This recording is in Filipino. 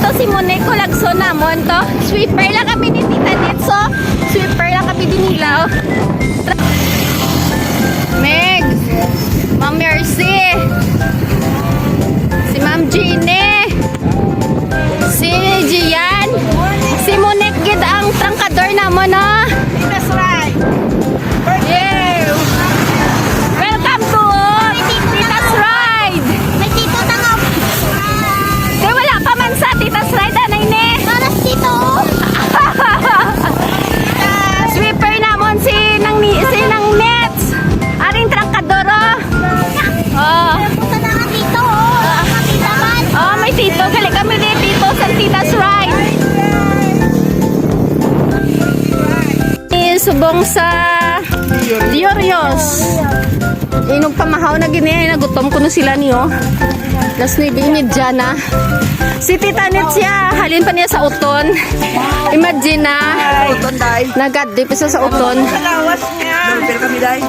to si Monique Colagso namon to. Sweeper lang kami ni Tita Nitso. Sweeper lang kami din nila. Meg, Ma'am Mercy, si Ma'am Jeannie, si Gian, si Monique gid ang trangkador namon no. That's right. Yeah. Welcome to Tita's Ride. May tito na nga. Kaya wala pa man sa Tita's Ride, anay ne. Para tito. Sweeper namon si nang Nets. Aring trangkadoro. Oh. Punta na nga tito. Kami naman. Oh, may tito. Gali kami din tito sa Tita's Ride. Subong sa Diorios. Inog pamahaw na gini. Nagutom ko na sila niyo. Las 9:30 na. Si Tita Netsya, halin pa niya sa uton. Imagine na. Uton, day. Nag-adip isa sa uton. Lawas niya. Pero kami, day.